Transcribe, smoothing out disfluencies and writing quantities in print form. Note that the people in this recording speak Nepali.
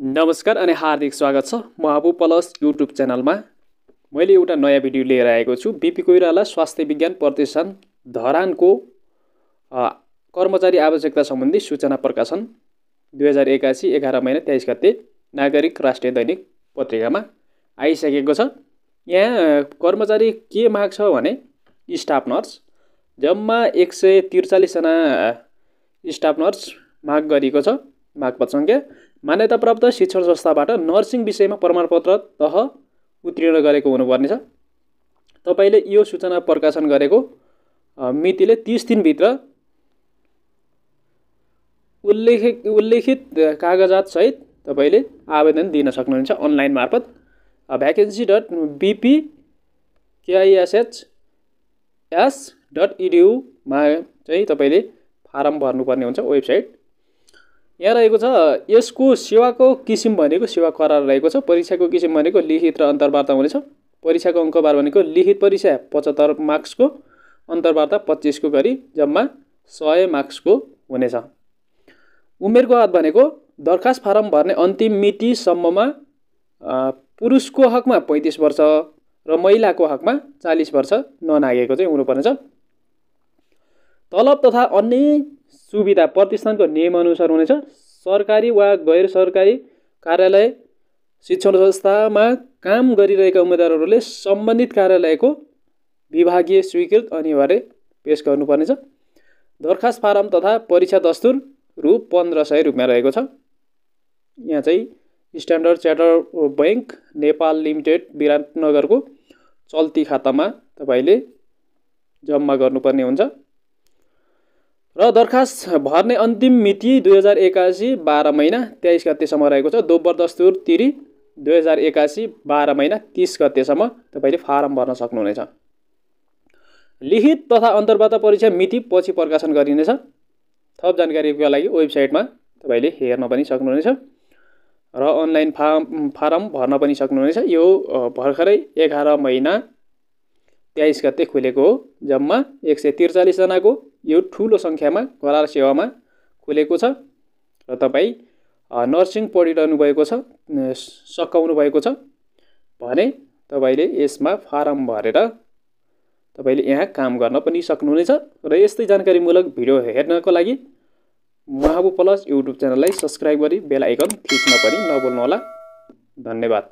नमस्कार अनि हार्दिक स्वागत छ महाबु प्लस युट्युब च्यानलमा। मैले एउटा नयाँ भिडियो लिएर आएको छु। बीपी कोइराला स्वास्थ्य विज्ञान प्रतिष्ठान धरानको कर्मचारी आवश्यकता सम्बन्धी सूचना प्रकाशन 2081 11 महिना 23 गते नागरिक राष्ट्रिय दैनिक पत्रिकामा आइसकेको छ। यहाँ कर्मचारी के माग छ भने स्टाफ नर्स जम्मा 143 जना स्टाफ नर्स माग गरिएको छ। मागपत्र संख्या मान्यता प्राप्त शिक्षण संस्थाबाट नर्सिङ विषयमा प्रमाणपत्र तह उत्तीर्ण गरेको हुनुपर्नेछ। तपाईले यो सूचना प्रकाशन गरेको मितिले 30 दिनभित्र उल्लेखित कागजात सहित तपाईले आवेदन दिन सक्नुहुन्छ अनलाइन मार्फत। vacancy.bpkish.edu मा चाहिँ तपाईले फारम भर्नुपर्ने हुन्छ वेबसाइट। यहाँ रहेको छ यसको सेवाको किसिम भनेको सेवा करार रहेको छ। परीक्षाको किसिम भनेको लिखित र अन्तर्वार्ता हुनेछ। परीक्षाको अङ्कबार भनेको लिखित परीक्षा 75 मार्क्सको, अन्तर्वार्ता 25 को गरी जम्मा 100 मार्क्सको हुनेछ। उमेरको हद भनेको दरखास्त फारम भर्ने अन्तिम मितिसम्ममा पुरुषको हकमा 35 वर्ष र महिलाको हकमा 40 वर्ष ननागेको चाहिँ हुनुपर्नेछ। तलब तथा अन्य सुविधा प्रतिष्ठानको नियमअनुसार हुनेछ। सरकारी वा गैर सरकारी कार्यालय शिक्षण संस्थामा काम गरिरहेका उम्मेदवारहरूले सम्बन्धित कार्यालयको विभागीय स्वीकृत अनिवार्य पेश गर्नुपर्नेछ। दरखास्त फारम तथा परीक्षा दस्तुर रु 1500 रुपैयाँ रहेको छ। यहाँ चाहिँ standard chartered bank Nepal limited विराटनगरको चल्ती खातामा तपाईले जम्मा गर्नुपर्ने हुन्छ। र दरखास्त भर्ने अन्तिम मिति 2081 12 महिना 23 गतेसम्म रहेको छ। दोब्बर दस्तुर तिरी 2081 12 महिना 30 गतेसम्म तपाईले फारम भर्न सक्नुहुनेछ। लिखित तथा अन्तर्वार्ता परीक्षा मिति पछि प्रकाशन गरिनेछ। थप जानकारीका लागि वेबसाइटमा तपाईले हेर्न पनि सक्नुहुनेछ र अनलाइन फारम भर्न पनि सक्नुहुनेछ। यो भर्खरै 11 महिना 23 गते खुलेको हो। जम्मा 143 जनाको यो ठूलो संख्यामा करार सेवामा खुलेको छ र तपाई नर्सिङ पढिरहनु भएको छ, सकाउनु भएको छ भने तपाईले यसमा फारम भरेर तपाईले यहाँ काम गर्न पनि सक्नुहुनेछ। र यस्तै जानकारीमूलक भिडियो हेर्नको लागि महाबु प्लस युट्युब च्यानललाई सब्स्क्राइब गरी बेल आइकन थिच्न पनि नभुल्नु होला। धन्यवाद।